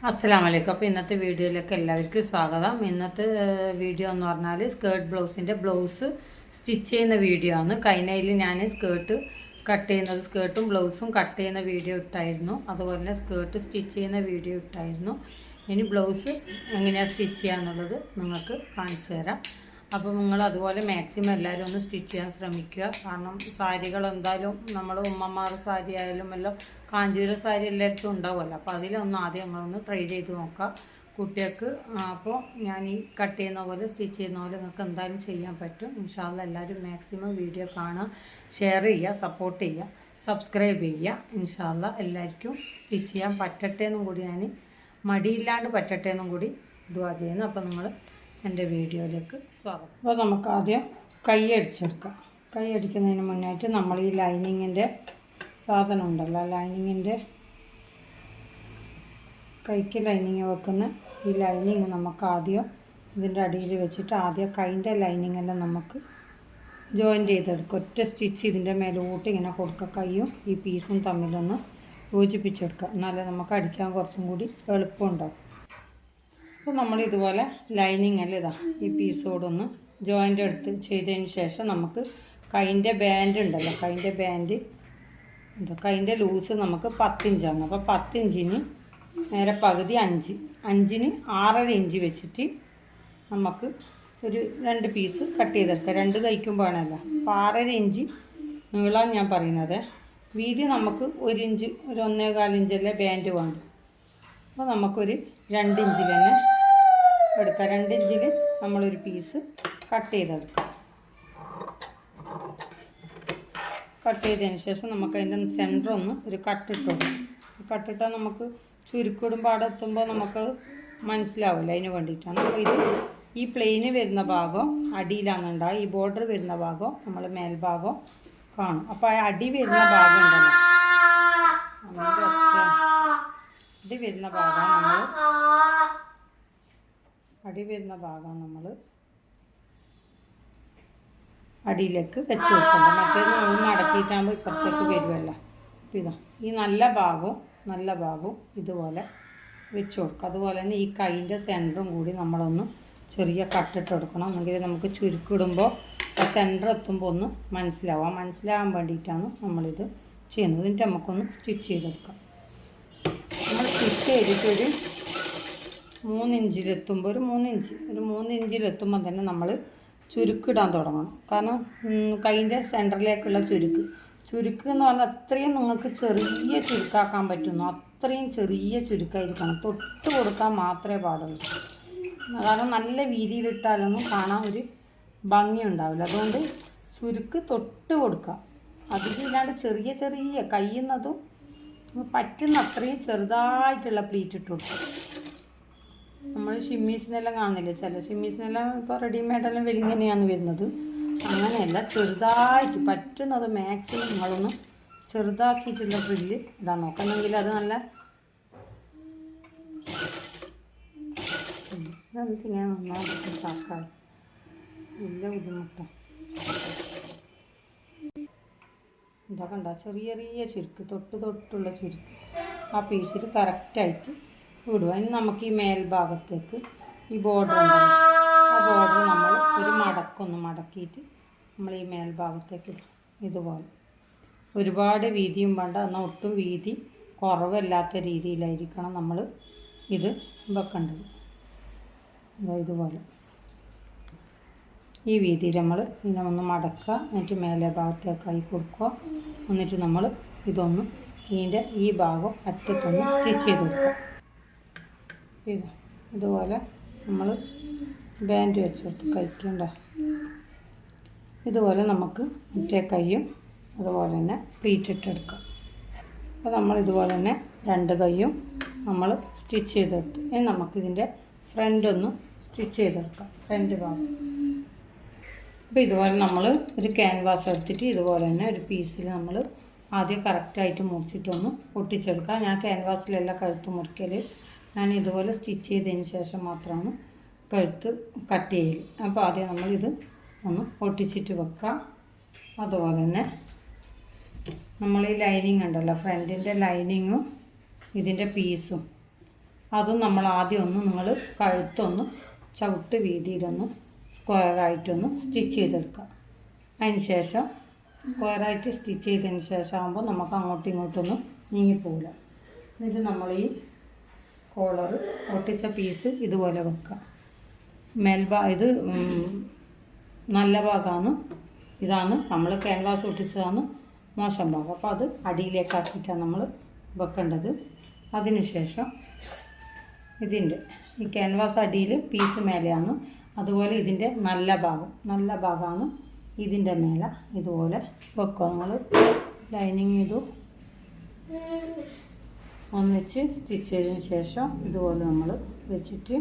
അസ്സലാമലൈക്കും. അപ്പോൾ ഇന്നത്തെ വീഡിയോയിലേക്ക് എല്ലാവർക്കും സ്വാഗതം. ഇന്നത്തെ വീഡിയോ എന്ന് പറഞ്ഞാൽ സ്കേർട്ട് ബ്ലൗസിൻ്റെ ബ്ലൗസ് സ്റ്റിച്ച് ചെയ്യുന്ന വീഡിയോ ആണ്. കഴിഞ്ഞതിൽ ഞാൻ സ്കേർട്ടും ബ്ലൗസും കട്ട് ചെയ്യുന്ന വീഡിയോ ഇട്ടായിരുന്നു. അതുപോലെ തന്നെ സ്കേർട്ട് സ്റ്റിച്ച് ചെയ്യുന്ന വീഡിയോ ഇട്ടായിരുന്നു. ഇനി ബ്ലൗസ് എങ്ങനെയാണ് സ്റ്റിച്ച് ചെയ്യാന്നുള്ളത് നിങ്ങൾക്ക് കാണിച്ചു തരാം. അപ്പോൾ നിങ്ങൾ അതുപോലെ മാക്സിമം എല്ലാവരും ഒന്ന് സ്റ്റിച്ച് ചെയ്യാൻ ശ്രമിക്കുക. കാരണം സാരികൾ എന്തായാലും നമ്മൾ ഉമ്മമാർ സാരി ആയാലും എല്ലാം കാഞ്ചീപുരം സാരി എല്ലായിടത്തും ഉണ്ടാവുമല്ലോ. അപ്പോൾ അതിലൊന്ന് ആദ്യം നമ്മളൊന്ന് ട്രൈ ചെയ്ത് നോക്കാം കുട്ടികൾക്ക്. അപ്പോൾ ഞാൻ ഈ കട്ട് ചെയ്യുന്ന പോലെ സ്റ്റിച്ച് ചെയ്യുന്ന പോലെ നിങ്ങൾക്ക് എന്തായാലും ചെയ്യാൻ പറ്റും. ഇൻഷാ അല്ലാഹ് എല്ലാവരും മാക്സിമം വീഡിയോ കാണുക, ഷെയർ ചെയ്യുക, സപ്പോർട്ട് ചെയ്യുക, സബ്സ്ക്രൈബ് ചെയ്യുക. ഇൻഷാ അല്ലാഹ് എല്ലാവർക്കും സ്റ്റിച്ച് ചെയ്യാൻ പറ്റട്ടെ എന്നും കൂടി ഞാൻ മടിയില്ലാണ്ട് പറ്റട്ടെ എന്നും കൂടി ദുആ ചെയ്യുന്നു. അപ്പോൾ നിങ്ങൾ എൻ്റെ വീഡിയോയിലേക്ക് സ്വാഗതം. അപ്പോൾ നമുക്ക് ആദ്യം കൈ അടിച്ചെടുക്കാം. കൈ അടിക്കുന്നതിന് മുന്നായിട്ട് നമ്മൾ ഈ ലൈനിങ്ങിൻ്റെ സാധനം ഉണ്ടല്ലോ, ലൈനിങ്ങിൻ്റെ കൈക്ക് ലൈനിങ് വെക്കുന്ന ഈ ലൈനിങ് നമുക്ക് ആദ്യം ഇതിൻ്റെ അടിയിൽ വെച്ചിട്ട് ആദ്യം കൈൻ്റെ ലൈനിങ്ങെല്ലാം നമുക്ക് ജോയിൻ്റ് ചെയ്തെടുക്കുക. ഒറ്റ സ്റ്റിച്ച് ഇതിൻ്റെ മേലോട്ട് ഇങ്ങനെ കൊടുക്കുക. കൈയും ഈ പീസും തമ്മിലൊന്ന് യോജിപ്പിച്ചെടുക്കുക. എന്നാലേ നമുക്ക് അടിക്കാൻ കുറച്ചും കൂടി എളുപ്പമുണ്ടാവും. അപ്പോൾ നമ്മൾ ഇതുപോലെ ലൈനിങ് അല്ല ഇതാ ഈ പീസോടൊന്ന് ജോയിൻ്റ് എടുത്ത് ചെയ്തതിന് ശേഷം നമുക്ക് കൈൻ്റെ ബാൻഡ് ഉണ്ടല്ലോ, കൈൻ്റെ ലൂസ് നമുക്ക് 10 ഇഞ്ചാണ്. അപ്പോൾ 10 ഇഞ്ചിന് നേരെ പകുതി 5 6.5 ഇഞ്ച് വെച്ചിട്ട് നമുക്ക് ഒരു 2 പീസ് കട്ട് ചെയ്തെടുക്കാം. 2 കൈക്കും വേണമല്ലോ. അപ്പോൾ 6.5 ഇഞ്ച് നീളം ഞാൻ പറയുന്നത്. വീതി നമുക്ക് 1 ഇഞ്ച്, ഒരു 1.25 ഇഞ്ചല്ലേ ബാൻഡ് വേണ്ട. അപ്പോൾ നമുക്കൊരു 2 ഇഞ്ചിൽ തന്നെ എടുക്കാം. 2 ഇഞ്ചിൽ നമ്മളൊരു പീസ് കട്ട് ചെയ്തെടുക്കാം. കട്ട് ചെയ്തതിന് ശേഷം നമുക്ക് അതിൻ്റെ സെൻറ്റർ ഒന്ന് ഒരു കട്ടിട്ട് കൊടുക്കാം. കട്ടിട്ടാൽ നമുക്ക് ചുരുക്കിടുമ്പോൾ അവിടെ എത്തുമ്പോൾ നമുക്ക് മനസ്സിലാവില്ല, അതിന് വേണ്ടിയിട്ടാണ്. അപ്പോൾ ഇത് ഈ പ്ലെയിന് വരുന്ന ഭാഗം അടിയിലാണെന്നുണ്ടാകും, ഈ ബോർഡർ വരുന്ന ഭാഗം നമ്മൾ മേൽഭാഗം കാണും. അപ്പോൾ ആ അടി വരുന്ന ഭാഗം ഉണ്ടല്ലോ, അടി വരുന്ന ഭാഗം നമ്മൾ അടിയിലേക്ക് വെച്ച് കൊടുക്കണ്ട. മറ്റേത് നമ്മൾ മടക്കിയിട്ടാകുമ്പോൾ ഇപ്പുറത്തേക്ക് വരുമല്ലോ. ഇതാ ഈ നല്ല ഭാഗവും ഇതുപോലെ വെച്ച് കൊടുക്കുക. അതുപോലെ തന്നെ ഈ കൈൻ്റെ സെൻറ്ററും കൂടി നമ്മളൊന്ന് ചെറിയ കട്ടിട്ട് കൊടുക്കണം. എന്നെങ്കിൽ നമുക്ക് ചുരുക്കിടുമ്പോൾ ആ സെൻറ്റർ എത്തുമ്പോൾ ഒന്ന് മനസ്സിലാവാൻ വേണ്ടിയിട്ടാണ് നമ്മളിത് ചെയ്യുന്നത്. എന്നിട്ട് നമുക്കൊന്ന് സ്റ്റിച്ച് ചെയ്തെടുക്കാം. നമ്മൾ സ്റ്റിച്ച് ചെയ്തിട്ടൊരു 3 ഇഞ്ചിലെത്തുമ്പോൾ ഒരു 3 ഇഞ്ചിലെത്തുമ്പോൾ തന്നെ നമ്മൾ ചുരുക്കിടാൻ തുടങ്ങണം. കാരണം കൈൻ്റെ സെൻറ്ററിലേക്കുള്ള ചുരുക്ക് എന്ന് പറഞ്ഞാൽ അത്രയും നിങ്ങൾക്ക് ചെറിയ ചുരുക്കാക്കാൻ പറ്റുന്നു, അത്രയും ചെറിയ ചുരുക്കായിരിക്കണം. തൊട്ട് കൊടുക്കാൻ മാത്രമേ പാടുള്ളൂ. കാരണം നല്ല വീതിയിലിട്ടാലൊന്നും കാണാൻ ഒരു ഭംഗി ഉണ്ടാവില്ല. അതുകൊണ്ട് ചുരുക്ക് തൊട്ട് കൊടുക്കുക. അതിലില്ലാണ്ട് ചെറിയ കയ്യുന്നതും പറ്റുന്ന അത്രയും ചെറുതായിട്ടുള്ള പ്ലീറ്റ് ഇട്ട് കൊടുക്കുക. നമ്മൾ ഷിമ്മീസിനെല്ലാം കാണുന്നില്ലേ, ചില ഷിമ്മീസിനെല്ലാം ഇപ്പോൾ റെഡിമെയ്ഡെല്ലാം വലിങ്ങനെയാണ് വരുന്നത്. അങ്ങനെയല്ല, ചെറുതായിട്ട് പറ്റുന്നത് മാക്സിമം നിങ്ങളൊന്ന് ചെറുതാക്കിയിട്ടുള്ള ഫ്രില്ല് ഇടാൻ നോക്കണമെങ്കിൽ അത് നല്ല ഇതെന്തിങ്ങനെ നന്നാക്കാൻ നല്ല ബുദ്ധിമുട്ടാണ്. ഇതൊക്കെ ഉണ്ടോ ചെറിയ ചുരുക്ക്, തൊട്ടുള്ള ചുരുക്ക് ആ പീസിൽ കറക്റ്റായിട്ട് വിടുക. ഇനി നമുക്ക് ഈ മേൽഭാഗത്തേക്ക് ഈ ബോർഡർ ഉണ്ടല്ലോ, ആ ബോർഡർ നമ്മൾ ഒരു മടക്കിയിട്ട് നമ്മൾ ഈ മേൽഭാഗത്തേക്ക് ഇടും. ഇതുപോലെ ഒരുപാട് വീതിയും വേണ്ട, എന്നാൽ ഒട്ടും വീതി കുറവല്ലാത്ത രീതിയിലായിരിക്കണം നമ്മൾ ഇത് വെക്കേണ്ടത്. ഇതുപോലെ ഈ വീതിയിൽ നമ്മൾ ഇതിനെ ഒന്ന് മടക്കുക. എന്നിട്ട് മേലെ ഭാഗത്തേക്കായി കൊടുക്കുക. എന്നിട്ട് നമ്മൾ ഇതൊന്ന് ഇതിൻ്റെ ഈ ഭാഗം അറ്റത്തൊന്ന് സ്റ്റിച്ച് ചെയ്ത് കൊടുക്കുക. ഇതുപോലെ നമ്മൾ ബാൻഡ് വെച്ച് കൊടുത്ത് കഴിക്കണ്ട. ഇതുപോലെ നമുക്ക് മറ്റേ കൈയും അതുപോലെ തന്നെ പ്ലീറ്റ് ഇട്ടെടുക്കാം. അപ്പോൾ നമ്മൾ ഇതുപോലെ തന്നെ 2 കൈയും നമ്മൾ സ്റ്റിച്ച് ചെയ്തെടുത്തു. ഇനി നമുക്കിതിൻ്റെ ഫ്രണ്ട് ഒന്ന് സ്റ്റിച്ച് ചെയ്തെടുക്കാം, ഫ്രണ്ട് ഭാഗം. അപ്പോൾ ഇതുപോലെ നമ്മൾ ഒരു ക്യാൻവാസ് എടുത്തിട്ട് ഇതുപോലെ തന്നെ ഒരു പീസിൽ നമ്മൾ ആദ്യം കറക്റ്റായിട്ട് മുറിച്ചിട്ടൊന്ന് ഒട്ടിച്ചെടുക്കാം. ഞാൻ ക്യാൻവാസിലല്ല കഴുത്ത് മുറിക്കൽ, ഞാൻ ഇതുപോലെ സ്റ്റിച്ച് ചെയ്തതിന് ശേഷം മാത്രമാണ് കഴുത്ത് കട്ട് ചെയ്യൽ. അപ്പോൾ ആദ്യം നമ്മളിത് ഒന്ന് ഒട്ടിച്ചിട്ട് വെക്കാം. അതുപോലെ തന്നെ നമ്മൾ ഈ ലൈനിങ് ഉണ്ടല്ലോ, ഫ്രണ്ടിൻ്റെ ലൈനിങ്ങും ഇതിൻ്റെ പീസും അതും നമ്മൾ ആദ്യം ഒന്ന് നിങ്ങൾ കഴുത്തൊന്ന് ചവിട്ട് വീതിയിലൊന്ന് സ്ക്വയറായിട്ടൊന്ന് സ്റ്റിച്ച് ചെയ്തെടുക്കുക. അതിന് ശേഷം സ്ക്വയറായിട്ട് സ്റ്റിച്ച് ചെയ്തതിന് ശേഷം ആകുമ്പോൾ നമുക്ക് അങ്ങോട്ടും ഇങ്ങോട്ടൊന്നും നീങ്ങിപ്പോകില്ല. എന്നിട്ട് നമ്മൾ ഈ കോളർ ഒട്ടിച്ച പീസ് ഇതുപോലെ വെക്കുക. ഇത് നല്ല ഭാഗമാണ്, ഇതാണ് നമ്മൾ ക്യാൻവാസ് ഒട്ടിച്ചതാണ് മോശം ഭാഗം. അപ്പോൾ അത് അടിയിലേക്കാക്കിയിട്ടാണ് നമ്മൾ വെക്കേണ്ടത്. അതിനുശേഷം ഇതിൻ്റെ ഈ ക്യാൻവാസ് അടിയിൽ പീസ് മേലെയാണ്, അതുപോലെ ഇതിൻ്റെ നല്ല ഭാഗമാണ് ഇതിൻ്റെ മേലെ ഇതുപോലെ വെക്കുക. നമ്മൾ ലൈനിങ് ചെയ്തു ഒന്നിച്ച് സ്റ്റിച്ച് ചെയ്തതിന് ശേഷം ഇതുപോലെ നമ്മൾ വെച്ചിട്ട്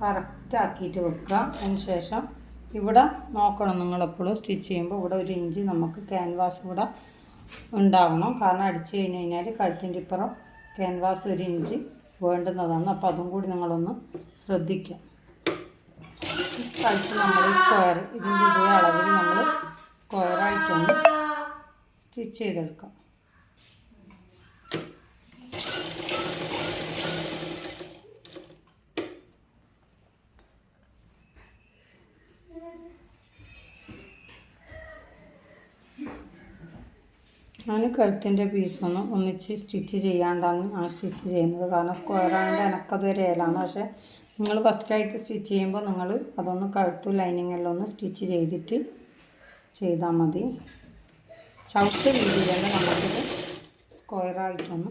കറക്റ്റാക്കിയിട്ട് വെക്കുക. അതിന് ശേഷം ഇവിടെ നോക്കണം നിങ്ങളെപ്പോഴും സ്റ്റിച്ച് ചെയ്യുമ്പോൾ ഇവിടെ 1 ഇഞ്ച് നമുക്ക് ക്യാൻവാസ് ഇവിടെ ഉണ്ടാവണം. കാരണം അടിച്ച് കഴിഞ്ഞാൽ കഴുത്തിൻ്റെ ഇപ്പുറം ക്യാൻവാസ് 1 ഇഞ്ച് വേണ്ടുന്നതാണ്. അപ്പോൾ അതും കൂടി നിങ്ങളൊന്ന് ശ്രദ്ധിക്കുക. കഴുത്ത് നമ്മൾ സ്ക്വയർ ഇതിൻ്റെ ഇതേ അളവിൽ നമ്മൾ സ്ക്വയറായിട്ടൊന്ന് സ്റ്റിച്ച് ചെയ്തെടുക്കാം. ഞാൻ കഴുത്തിൻ്റെ പീസൊന്ന് ഒന്നിച്ച് സ്റ്റിച്ച് ചെയ്യാണ്ടാണ് ഞാൻ സ്റ്റിച്ച് ചെയ്യുന്നത്. കാരണം സ്ക്വയറായതുകൊണ്ട് എനിക്കതൊരു ഏലാണ്. പക്ഷേ നിങ്ങൾ ഫസ്റ്റായിട്ട് സ്റ്റിച്ച് ചെയ്യുമ്പോൾ നിങ്ങൾ അതൊന്ന് കഴുത്തും ലൈനിങ് എല്ലാം ഒന്ന് സ്റ്റിച്ച് ചെയ്തിട്ട് ചെയ്താൽ മതി. ചവിട്ട് രീതിയിൽ തന്നെ നമുക്കിത് സ്ക്വയറായിട്ടൊന്ന്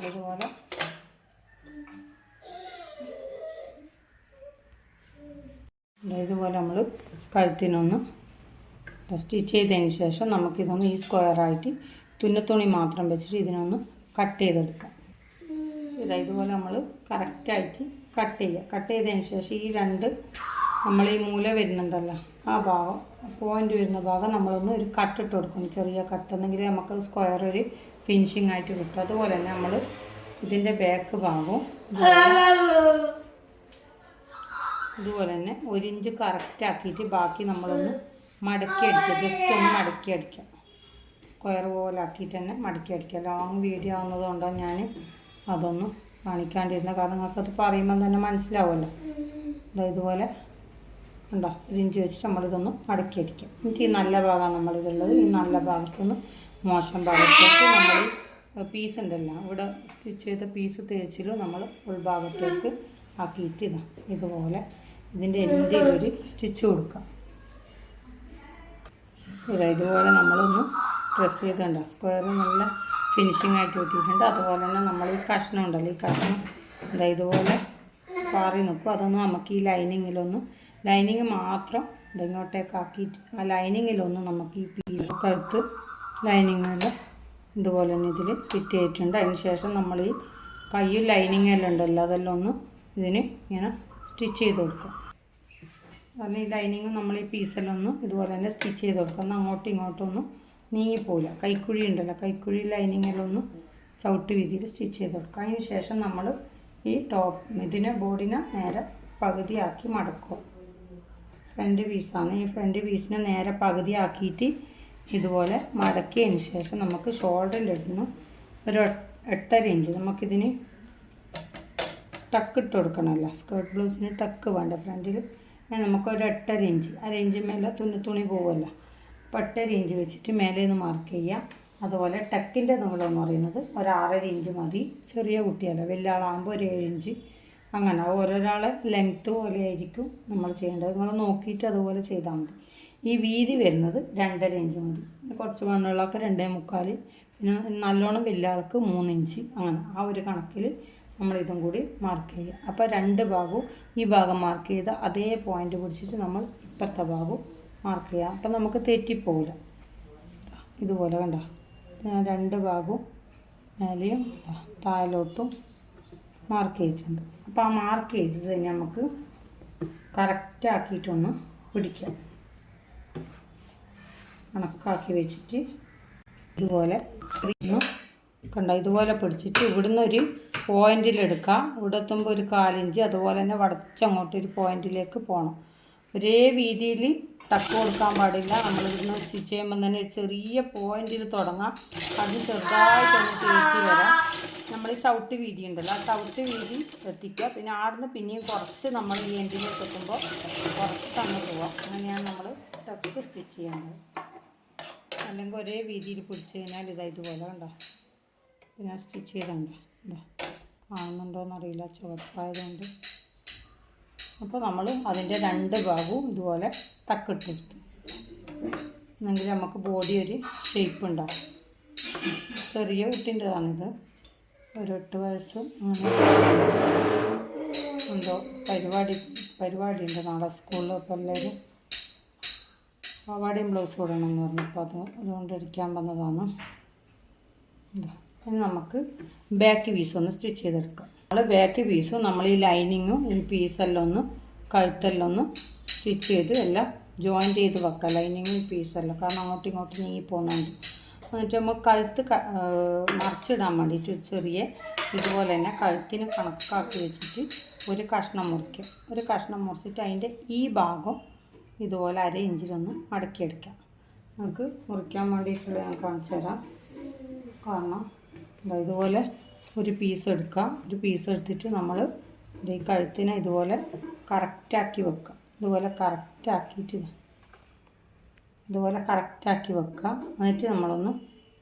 അതുപോലെ ഇതുപോലെ നമ്മൾ കഴുത്തിനൊന്ന് സ്റ്റിച്ച് ചെയ്തതിന് ശേഷം നമുക്കിതൊന്ന് ഈ സ്ക്വയറായിട്ട് തുന്നത്തുണി മാത്രം വെച്ചിട്ട് ഇതിനൊന്ന് കട്ട് ചെയ്തെടുക്കാം. ഇതുപോലെ നമ്മൾ കറക്റ്റായിട്ട് കട്ട് ചെയ്യുക. കട്ട് ചെയ്തതിന് ശേഷം ഈ 2 നമ്മൾ ഈ മൂല വരുന്നുണ്ടല്ലോ ആ ഭാഗം പോയിൻ്റ് വരുന്ന ഭാഗം നമ്മളൊന്ന് ഒരു കട്ടിട്ട് കൊടുക്കണം. ചെറിയ കട്ട് എന്നെങ്കിൽ നമുക്ക് സ്ക്വയർ ഒരു ഫിനിഷിംഗ് ആയിട്ട് കിട്ടും. അതുപോലെ തന്നെ നമ്മൾ ഇതിൻ്റെ ബാക്ക് ഭാഗവും ഇതുപോലെ തന്നെ 1 ഇഞ്ച് കറക്റ്റാക്കിയിട്ട് ബാക്കി നമ്മളൊന്ന് മടക്കി അടിക്കുക. ജസ്റ്റ് ഒന്ന് മടക്കി അടിക്കുക. സ്ക്വയർ പോലെ ആക്കിയിട്ട് തന്നെ മടക്കി അടിക്കുക. ലോങ് വീഡിയോ ആവുന്നതുകൊണ്ടാണ് ഞാൻ അതൊന്ന് കാണിക്കാണ്ടിരുന്നത്. കാരണം നിങ്ങൾക്കത് പറയുമ്പോൾ തന്നെ മനസ്സിലാവുമല്ലോ. ഇതുപോലെ ഉണ്ടോ 1 ഇഞ്ച് വെച്ചിട്ട് നമ്മളിതൊന്ന് മടക്കി അടിക്കുക. എന്നിട്ട് ഈ നല്ല ഭാഗമാണ് നമ്മളിതുള്ളത്. ഈ നല്ല ഭാഗത്തുനിന്ന് മോശം ഭാഗത്തേക്ക് നമ്മൾ പീസ് ഉണ്ടല്ലോ ഇവിടെ സ്റ്റിച്ച് ചെയ്ത പീസ് തേച്ചിലും നമ്മൾ ഉൾഭാഗത്തേക്ക് ആക്കിയിട്ട് ഇതുപോലെ ഇതിൻ്റെ എന്തെങ്കിലൊരു സ്റ്റിച്ച് കൊടുക്കാം. ഇതുപോലെ നമ്മളൊന്ന് പ്രസ് ചെയ്തുണ്ട്. സ്ക്വയർ നല്ല ഫിനിഷിംഗ് ആയിട്ട് കിട്ടിയിട്ടുണ്ട്. അതുപോലെ തന്നെ നമ്മൾ ഈ കഷ്ണം ഉണ്ടല്ലോ ഈ കഷ്ണം ഇതുപോലെ പാറി നിൽക്കും. അതൊന്ന് നമുക്ക് ഈ ലൈനിങ് മാത്രം ഇങ്ങോട്ടേക്ക് ആക്കിയിട്ട് ആ ലൈനിങ്ങിലൊന്ന് നമുക്ക് ഈ പീസ് കഴുത്ത് ലൈനിങ്ങിൽ ഇതുപോലെ തന്നെ ഇതിൽ ഫിറ്റ് ചെയ്തിട്ടുണ്ട്. അതിന് ശേഷം നമ്മൾ ഈ കയ്യും ലൈനിങ് എല്ലാം ഉണ്ടല്ലോ അതെല്ലാം ഒന്ന് ഇതിന് ഇങ്ങനെ സ്റ്റിച്ച് ചെയ്ത് കൊടുക്കുക. കാരണം ഈ ലൈനിങ് നമ്മൾ ഈ പീസെല്ലാം ഒന്ന് ഇതുപോലെ തന്നെ സ്റ്റിച്ച് ചെയ്ത് കൊടുക്കുക. എന്നാൽ അങ്ങോട്ടും ഇങ്ങോട്ടും ഒന്നും നീങ്ങിപ്പോവില്ല. കൈക്കുഴി ഉണ്ടല്ലോ കൈക്കുഴി ലൈനിങ്ങെല്ലാം ഒന്ന് ചവിട്ട് വീതിയിൽ സ്റ്റിച്ച് ചെയ്ത് കൊടുക്കുക. അതിന് ശേഷം നമ്മൾ ഈ ഇതിനെ ബോർഡിനെ നേരെ പകുതിയാക്കി മടക്കുക. ഫ്രണ്ട് പീസാണ്. ഈ ഫ്രണ്ട് പീസിനെ നേരെ പകുതിയാക്കിയിട്ട് ഇതുപോലെ മടക്കിയതിന് ശേഷം നമുക്ക് ഷോൾഡറിൻ്റെ അടുത്ത് ഒരു 8.5 ഇഞ്ച് നമുക്കിതിന് ടക്ക് ഇട്ട് കൊടുക്കണമല്ലോ. സ്കേർട്ട് ബ്ലൗസിന് ടക്ക് വേണ്ട ഫ്രണ്ടിൽ. നമുക്കൊരു 8.5 ഇഞ്ച് 1 ഇഞ്ച് മേലെ തുണി പോവുമല്ലോ. അപ്പോൾ 8.5 ഇഞ്ച് വെച്ചിട്ട് മേലെ നിന്ന് മാർക്ക് ചെയ്യുക. അതുപോലെ ടക്കിൻ്റെ നീളം എന്ന് പറയുന്നത് ഒരു 6.5 ഇഞ്ച് മതി. ചെറിയ കുട്ടിയല്ല, വലിയ ആളാകുമ്പോൾ ഒരു 7 ഇഞ്ച് അങ്ങനെ ഓരോരാളെ ലെങ്ത്ത് പോലെ ആയിരിക്കും നമ്മൾ ചെയ്യേണ്ടത്. നിങ്ങൾ നോക്കിയിട്ട് അതുപോലെ ചെയ്താൽ മതി. ഈ വീതി വരുന്നത് 2.5 ഇഞ്ച് മതി. കുറച്ച് മണ്ണുള്ളതൊക്കെ 2.25, പിന്നെ നല്ലോണം വലിയ ആൾക്ക് 3 ഇഞ്ച് അങ്ങനെ ആ ഒരു കണക്കിൽ നമ്മളിതും കൂടി മാർക്ക് ചെയ്യുക. അപ്പോൾ 2 ഭാഗവും ഈ ഭാഗം മാർക്ക് ചെയ്ത അതേ പോയിൻ്റ് പിടിച്ചിട്ട് നമ്മൾ ഇപ്പുറത്തെ ഭാഗവും മാർക്ക് ചെയ്യുക. അപ്പം നമുക്ക് തെറ്റിപ്പോവില്ല. ഇതുപോലെ കണ്ടോ 2 ഭാഗവും മേലെയും താഴോട്ടും മാർക്ക് ചെയ്തിട്ടുണ്ട്. അപ്പോൾ ആ മാർക്ക് ചെയ്തത് നമുക്ക് കറക്റ്റാക്കിയിട്ടൊന്ന് പിടിക്കാം. കണക്കാക്കി വെച്ചിട്ട് ഇതുപോലെ കണ്ട ഇതുപോലെ പിടിച്ചിട്ട് ഇവിടുന്ന് ഒരു പോയിന്റിലെടുക്കാം. ഇവിടെ എത്തുമ്പോൾ ഒരു 1/4 ഇഞ്ച് അതുപോലെ തന്നെ വടച്ചങ്ങോട്ട് ഒരു പോയിന്റിലേക്ക് പോകണം. ഒരേ വീതിയിൽ ടക്ക് കൊടുക്കാൻ പാടില്ല. നമ്മളിവിടുന്ന് സ്റ്റിച്ച് ചെയ്യുമ്പോൾ തന്നെ ചെറിയ പോയിന്റിൽ തുടങ്ങാം. അത് ചെറുതായിട്ടൊന്ന് കയറ്റി വരാം. നമ്മൾ ചവിട്ട് വീതി ഉണ്ടല്ലോ, ആ ചവിട്ട് വീതി എത്തിക്കുക. പിന്നെ ആടുന്ന് പിന്നെയും കുറച്ച് നമ്മൾ ഈ എൻഡിലേക്ക് എത്തുമ്പോൾ കുറച്ച് അങ്ങ് പോവാം. അങ്ങനെയാണ് നമ്മൾ ടക്ക് സ്റ്റിച്ച് ചെയ്യേണ്ടത്. അല്ലെങ്കിൽ ഒരേ വീതിയിൽ പിടിച്ച് കഴിഞ്ഞാൽ ഇതുപോലെ കണ്ടോ. ഞാൻ സ്റ്റിച്ച് ചെയ്തുണ്ടോ, എന്താ കാണുന്നുണ്ടോയെന്നറിയില്ല, ചുവപ്പായതുകൊണ്ട്. അപ്പോൾ നമ്മൾ അതിൻ്റെ 2 ഭാഗവും ഇതുപോലെ ടക്കിട്ടെടുത്തു. എന്നെങ്കിൽ നമുക്ക് ബോഡി ഒരു ഷേപ്പ് ഉണ്ടാവും. ചെറിയ കുട്ടീൻ്റെതാണിത്, ഒരു 8 വയസ്സ്. അങ്ങനെ എന്തോ പരിപാടി ഉണ്ട് നാളെ സ്കൂളിൽ. അപ്പോൾ എല്ലാവരും പാവാടയും ബ്ലൗസ് ഇടണമെന്ന് പറഞ്ഞപ്പോൾ അതുകൊണ്ട് ഇരിക്കാൻ വന്നതാണ്. എന്താ ഇനി നമുക്ക് ബാക്ക് പീസ് ഒന്ന് സ്റ്റിച്ച് ചെയ്തെടുക്കാം. നമ്മൾ ബാക്ക് പീസും നമ്മൾ ഈ ലൈനിങ്ങും ഈ പീസെല്ലാം ഒന്ന് കഴുത്തെല്ലാം ഒന്ന് സ്റ്റിച്ച് ചെയ്ത് എല്ലാം ജോയിൻറ്റ് ചെയ്ത് വെക്കാം. ലൈനിങ്ങും പീസെല്ലാം, കാരണം അങ്ങോട്ടും ഇങ്ങോട്ടും നീങ്ങി പോകുന്നുണ്ട്. എന്നിട്ട് നമ്മൾ കഴുത്ത് മറിച്ചിടാൻ വേണ്ടിയിട്ട് ചെറിയ ഇതുപോലെ തന്നെ കഴുത്തിന് കണക്കാക്കി വെച്ചിട്ട് ഒരു കഷ്ണം മുറിക്കും. ഒരു കഷ്ണം മുറിച്ചിട്ട് അതിൻ്റെ ഈ ഭാഗം ഇതുപോലെ 1/2 ഇഞ്ചിലൊന്ന് മടക്കിയെടുക്കാം. നമുക്ക് മുറിക്കാൻ വേണ്ടിയിട്ടുള്ള ഞാൻ കാണിച്ചു തരാം. കാരണം ഇതുപോലെ ഒരു പീസ് എടുക്കുക. ഒരു പീസ് എടുത്തിട്ട് നമ്മൾ ഈ കഴുത്തിനെ ഇതുപോലെ കറക്റ്റാക്കി വെക്കുക. ഇതുപോലെ കറക്റ്റാക്കി വെക്കുക. എന്നിട്ട് നമ്മളൊന്ന്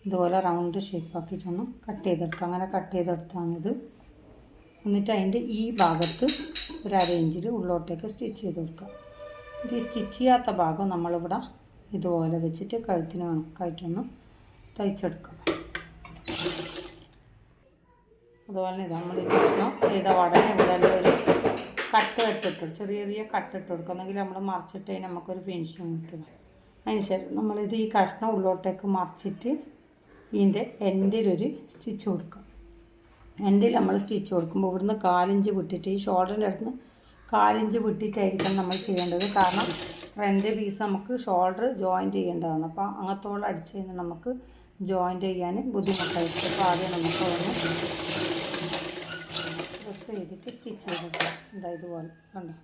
ഇതുപോലെ റൗണ്ട് ഷേപ്പാക്കിയിട്ടൊന്ന് കട്ട് ചെയ്തെടുക്കുക. അങ്ങനെ കട്ട് ചെയ്തെടുത്താണിത്. എന്നിട്ട് അതിൻ്റെ ഈ ഭാഗത്ത് ഒരു 1/2 ഇഞ്ചിൽ ഉള്ളോട്ടേക്ക് സ്റ്റിച്ച് ചെയ്ത് കൊടുക്കുക. ഈ സ്റ്റിച്ച് ചെയ്യാത്ത ഭാഗം നമ്മളിവിടെ ഇതുപോലെ വെച്ചിട്ട് കഴുത്തിന് കണക്കായിട്ടൊന്ന് തയ്ച്ചെടുക്കുക. അതുപോലെ നമ്മൾ ഈ കഷ്ണം ചെയ്ത ഉടനെ ഇവിടെ ഒരു കട്ട് ഇട്ടിട്ട് ചെറിയ കട്ട് ഇട്ട് കൊടുക്കുക. എന്നെങ്കിൽ നമ്മൾ മറിച്ചിട്ട് കഴിഞ്ഞാൽ നമുക്കൊരു ഫിനിഷിങ് കിട്ടുക. അതിനുശേഷം നമ്മളിത് ഈ കഷ്ണം ഉള്ളോട്ടേക്ക് മറിച്ചിട്ട് ഇതിൻ്റെ എൻഡിലൊരു സ്റ്റിച്ച് കൊടുക്കുക. എൻഡിൽ നമ്മൾ സ്റ്റിച്ച് കൊടുക്കുമ്പോൾ ഇവിടുന്ന് 1/4 ഇഞ്ച് വിട്ടിട്ട് ഈ ഷോൾഡറിൻ്റെ അടുത്ത് 1/4 ഇഞ്ച് വിട്ടിട്ടായിരിക്കണം നമ്മൾ ചെയ്യേണ്ടത്. കാരണം ഫ്രണ്ട് പീസ് നമുക്ക് ഷോൾഡർ ജോയിൻറ്റ് ചെയ്യേണ്ടതാണ്. അപ്പോൾ അങ്ങത്തോളം അടിച്ച് കഴിഞ്ഞാൽ നമുക്ക് ജോയിൻറ്റ് ചെയ്യാൻ ബുദ്ധിമുട്ടായിരിക്കും. അപ്പോൾ ആദ്യം നമുക്ക് അതൊന്ന് പ്രസ് ചെയ്തിട്ട് സ്റ്റിച്ച് ചെയ്തിട്ട് ഇതുപോലെ കണ്ടോ.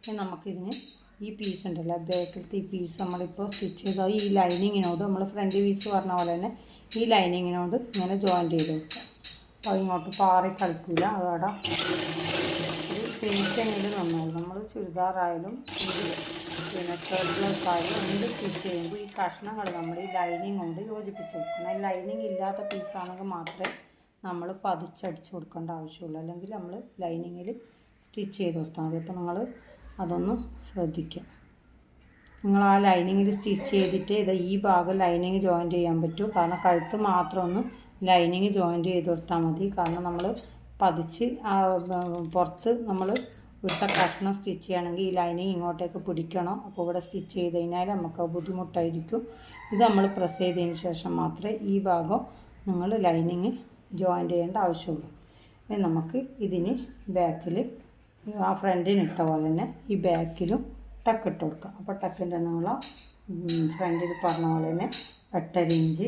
ഇനി നമുക്കിതിന് ഈ പീസ് ഉണ്ടല്ലോ, ബാക്കിലത്തെ ഈ പീസ് നമ്മളിപ്പോൾ സ്റ്റിച്ച് ചെയ്താൽ ഈ ലൈനിങ്ങിനോട് നമ്മൾ ഫ്രണ്ട് പീസ് പറഞ്ഞ പോലെ തന്നെ ഈ ലൈനിങ്ങിനോട് ഇങ്ങനെ ജോയിൻറ്റ് ചെയ്ത് വെക്കുക. അപ്പോൾ ഇങ്ങോട്ട് പാറി കളിക്കില്ല. അതവിടെ ഒരു ഫിനിഷിങ്ങിൽ നന്നാവും. നമ്മൾ ചുരിദാറായാലും പിന്നെ സ്കേർട്ട് ബ്ലൗസ് ആയാലും എന്ത് സ്റ്റിച്ച് ചെയ്യുമ്പോൾ ഈ കഷ്ണങ്ങൾ നമ്മൾ ഈ ലൈനിങ് കൊണ്ട് യോജിപ്പിച്ച് കൊടുക്കണം. ഈ ലൈനിങ് ഇല്ലാത്ത പീസാണെങ്കിൽ മാത്രമേ നമ്മൾ പതിച്ചടിച്ച് കൊടുക്കേണ്ട ആവശ്യമുള്ളൂ. അല്ലെങ്കിൽ നമ്മൾ ലൈനിങ്ങിൽ സ്റ്റിച്ച് ചെയ്ത് കൊടുത്താൽ മതി. അപ്പോൾ നിങ്ങൾ അതൊന്ന് ശ്രദ്ധിക്കുക. നിങ്ങൾ ആ ലൈനിങ്ങിൽ സ്റ്റിച്ച് ചെയ്തിട്ട് ഈ ഭാഗം ലൈനിങ് ജോയിൻറ്റ് ചെയ്യാൻ പറ്റും. കാരണം കഴുത്ത് മാത്രം ഒന്ന് ലൈനിങ് ജോയിൻറ്റ് ചെയ്ത് കൊടുത്താൽ മതി. കാരണം നമ്മൾ പതിച്ച് പുറത്ത് നമ്മൾ ഇട്ട കഷ്ണം സ്റ്റിച്ച് ചെയ്യണമെങ്കിൽ ഈ ലൈനിങ് ഇങ്ങോട്ടേക്ക് പിടിക്കണം. അപ്പോൾ ഇവിടെ സ്റ്റിച്ച് ചെയ്ത് കഴിഞ്ഞാൽ നമുക്ക് ബുദ്ധിമുട്ടായിരിക്കും. ഇത് നമ്മൾ പ്രസ് ചെയ്തതിന് ശേഷം മാത്രമേ ഈ ഭാഗം നിങ്ങൾ ലൈനിങ് ജോയിൻറ്റ് ചെയ്യേണ്ട ആവശ്യമുള്ളൂ. ഇനി നമുക്ക് ഇതിന് ബാക്കിൽ ആ ഫ്രണ്ടിന് ഇട്ട പോലെ തന്നെ ഈ ബാക്കിലും ടക്ക് ഇട്ട് കൊടുക്കാം. അപ്പോൾ ടക്കിൻ്റെ നീളം ഫ്രണ്ടിൽ പറഞ്ഞ പോലെ തന്നെ 8.5 ഇഞ്ച്,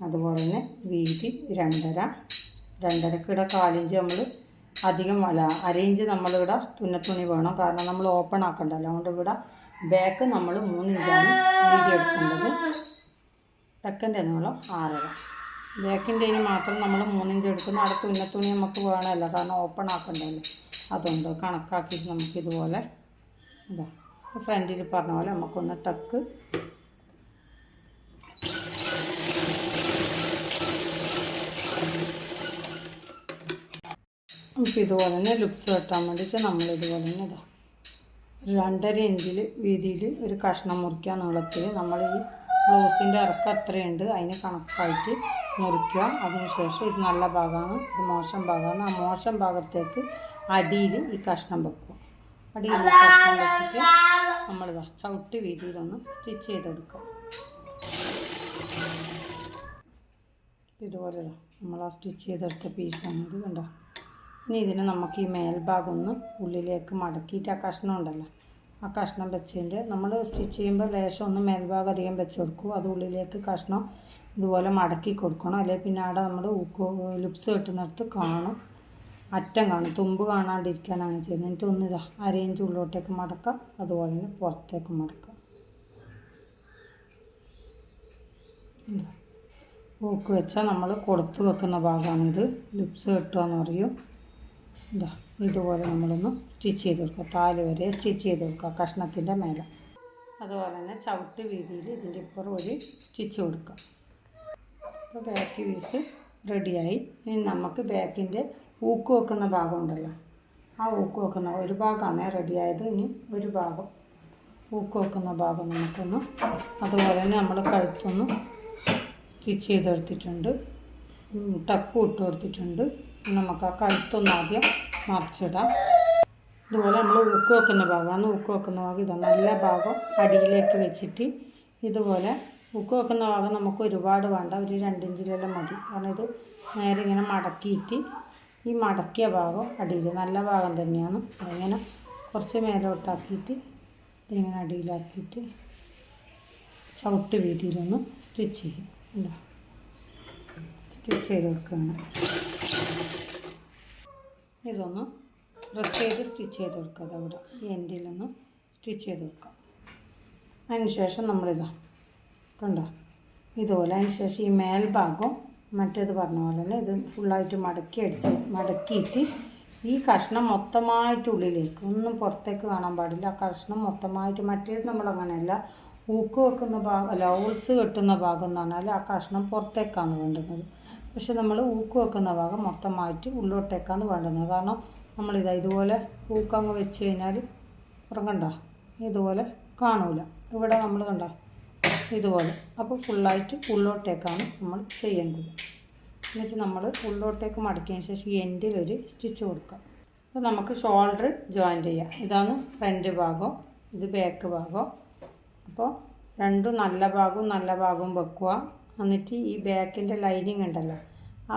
അതുപോലെ തന്നെ വീതി 2.5 ഇവിടെ 4 ഇഞ്ച് നമ്മൾ അധികം 1/2 ഇഞ്ച് നമ്മളിവിടെ തുന്നത്തുണി വേണം. കാരണം നമ്മൾ ഓപ്പൺ ആക്കണ്ടല്ലോ. അതുകൊണ്ട് ഇവിടെ ബാക്ക് നമ്മൾ 3 ഇഞ്ചാണ് വീതി എടുക്കേണ്ടത്. ടക്കിൻ്റെ നീളം 6.5. ബാക്കിൻ്റെ മാത്രം നമ്മൾ 3 ഇഞ്ച് എടുക്കുന്ന അവിടെ തുന്നത്തുണി നമുക്ക് വേണമല്ലോ, കാരണം ഓപ്പൺ ആക്കണ്ടല്ലോ. അതുകൊണ്ട് കണക്കാക്കിയിട്ട് നമുക്കിതുപോലെ ഇതാ ഫ്രണ്ടിൽ പറഞ്ഞ പോലെ നമുക്കൊന്ന് ടക്ക് നമുക്ക് ഇതുപോലെ തന്നെ ലിപ്സ് വെട്ടാൻ വേണ്ടിയിട്ട് നമ്മളിതുപോലെ തന്നെ ഇതാ 2.5 ഇഞ്ചിൽ വീതിയിൽ ഒരു കഷ്ണം മുറിക്കുക. നീളത്തിൽ നമ്മൾ ഈ ബ്ലൗസിൻ്റെ ഇറക്കം എത്രയുണ്ട് അതിന് കണക്കായിട്ട് മുറിക്കുക. അതിനുശേഷം ഇത് നല്ല ഭാഗമാണ്, ഇത് മോശം ഭാഗമാണ്. ആ മോശം ഭാഗത്തേക്ക് അടിയിൽ ഈ കഷ്ണം വെക്കുക. അടിയിൽ ഈ കഷ്ണം വെച്ചിട്ട് നമ്മളിതാ ചവിട്ടി വീതിയിലൊന്ന് സ്റ്റിച്ച് ചെയ്തെടുക്കുക. ഇതുപോലെ നമ്മൾ ആ സ്റ്റിച്ച് ചെയ്തെടുത്ത പീസാണ് ഇത്, കണ്ടോ. ഇനി ഇതിന് നമുക്ക് ഈ മേൽഭാഗം ഒന്ന് ഉള്ളിലേക്ക് മടക്കിയിട്ട് ആ കഷ്ണം ഉണ്ടല്ലോ, ആ കഷ്ണം വെച്ചതിൻ്റെ നമ്മൾ സ്റ്റിച്ച് ചെയ്യുമ്പോൾ ലേശം ഒന്ന് മേൽഭാഗം അധികം വെച്ച് കൊടുക്കും. അത് ഉള്ളിലേക്ക് കഷ്ണം ഇതുപോലെ മടക്കി കൊടുക്കണം. അല്ലെങ്കിൽ പിന്നെ അവിടെ നമ്മൾ ലിപ്സ് കെട്ടുന്നിടത്ത് കാണും. അറ്റം കാണും, തുമ്പ് കാണാണ്ടിരിക്കാനാണ് ചെയ്യുന്നത്. എന്നിട്ട് ഒന്ന് ഇതാ അരയിഞ്ച് ഉള്ളോട്ടേക്ക് മടക്കാം, അതുപോലെ തന്നെ പുറത്തേക്ക് മടക്കാം. ഹൂക്ക് വെച്ചാൽ നമ്മൾ കൊടുത്ത് വെക്കുന്ന ഭാഗമാണിത്. ലിപ്സ് കെട്ടുകയെന്ന് പറയും. ഇതാ ഇതുപോലെ നമ്മളൊന്ന് സ്റ്റിച്ച് ചെയ്ത് കൊടുക്കുക, താല് വരെ സ്റ്റിച്ച് ചെയ്ത് കൊടുക്കുക കഷ്ണത്തിൻ്റെ മേലെ. അതുപോലെ തന്നെ ചവിട്ട് വീതിയിൽ ഇതിൻ്റെ ഇപ്പുറം ഒരു സ്റ്റിച്ച് കൊടുക്കുക. അപ്പോൾ ബാക്ക് പീസ് റെഡിയായി. ഇനി നമുക്ക് ബാക്കിൻ്റെ ഹൂക്ക് വെക്കുന്ന ഭാഗം ഉണ്ടല്ലോ, ആ ഹൂക്ക് വെക്കുന്ന ഒരു ഭാഗമാണ് റെഡിയായത്. ഇനി ഒരു ഭാഗം ഹൂക്ക് വെക്കുന്ന ഭാഗം നമുക്കൊന്ന് അതുപോലെ തന്നെ നമ്മൾ കഴുത്തൊന്ന് സ്റ്റിച്ച് ചെയ്തെടുത്തിട്ടുണ്ട്, ടക്കും ഇട്ട് കൊടുത്തിട്ടുണ്ട്. നമുക്ക് ആ കഴുത്തൊന്ന് ആദ്യം മറിച്ചിടാം. ഇതുപോലെ നമ്മൾ ഹൂക്ക് വെക്കുന്ന ഭാഗമാണ്. ഹൂക്ക് വെക്കുന്ന ഭാഗം ഇതാ നല്ല ഭാഗം അടിയിലേക്ക് വെച്ചിട്ട് ഇതുപോലെ ഹൂക്ക് വെക്കുന്ന ഭാഗം നമുക്ക് ഒരുപാട് വേണ്ട, ഒരു 2 ഇഞ്ചിലെല്ലാം മതി. കാരണം ഇത് നേരെ ഇങ്ങനെ മടക്കിയിട്ട് ഈ മടക്കിയ ഭാഗം അടിയിൽ നല്ല ഭാഗം തന്നെയാണ്. അതിങ്ങനെ കുറച്ച് മേലോട്ടാക്കിയിട്ട് ഇതിങ്ങനെ അടിയിലാക്കിയിട്ട് ചവിട്ട് വീതിയിലൊന്ന് സ്റ്റിച്ച് ചെയ്യും. ഇല്ല, സ്റ്റിച്ച് ചെയ്ത് കൊടുക്കുകയാണ്. ഇതൊന്ന് പ്രസ് ചെയ്ത് സ്റ്റിച്ച് ചെയ്ത് കൊടുക്കുക. അതവിടെ ഈ എൻഡിലൊന്ന് സ്റ്റിച്ച് ചെയ്ത് കൊടുക്കുക. അതിന് ശേഷം നമ്മളിതാ കണ്ടോ ഇതുപോലെ. അതിന് ശേഷം ഈ മേൽഭാഗം മറ്റേത് പറഞ്ഞ പോലെ തന്നെ ഇത് ഫുള്ളായിട്ട് മടക്കിയിട്ട് ഈ കഷ്ണം മൊത്തമായിട്ട് ഉള്ളിലേക്ക്, ഒന്നും പുറത്തേക്ക് കാണാൻ പാടില്ല. ആ കഷ്ണം മൊത്തമായിട്ട്, മറ്റേത് നമ്മളങ്ങനെയല്ല, ഹൂക്ക് വെക്കുന്ന ഭാഗം അല്ല ഹോൾസ് കെട്ടുന്ന ഭാഗം എന്ന് പറഞ്ഞാൽ ആ കഷ്ണം പുറത്തേക്കാണ് വേണ്ടുന്നത്. പക്ഷെ നമ്മൾ ഹൂക്ക് വെക്കുന്ന ഭാഗം മൊത്തമായിട്ട് ഉള്ളോട്ടേക്കാണ് വേണ്ടുന്നത്. കാരണം നമ്മളിതാ ഇതുപോലെ ഹൂക്ക് അങ്ങ് വെച്ച് കഴിഞ്ഞാൽ കണ്ടോ ഇതുപോലെ കാണൂല. ഇവിടെ നമ്മൾ കണ്ടോ ഇതുപോലെ. അപ്പോൾ ഫുള്ളായിട്ട് ഉള്ളോട്ടേക്കാണ് നമ്മൾ ചെയ്യേണ്ടത്. എന്നിട്ട് നമ്മൾ ഉള്ളോട്ടേക്ക് മടക്കിയതിന് ശേഷം ഈ എൻഡിലൊരു സ്റ്റിച്ച് കൊടുക്കാം. അപ്പോൾ നമുക്ക് ഷോൾഡർ ജോയിൻ്റ് ചെയ്യാം. ഇതാണ് ഫ്രണ്ട് ഭാഗം, ഇത് ബാക്ക് ഭാഗം. അപ്പോൾ രണ്ടും നല്ല ഭാഗവും വെക്കുക. എന്നിട്ട് ഈ ബാക്കിൻ്റെ ലൈനിങ് ഉണ്ടല്ലോ, ആ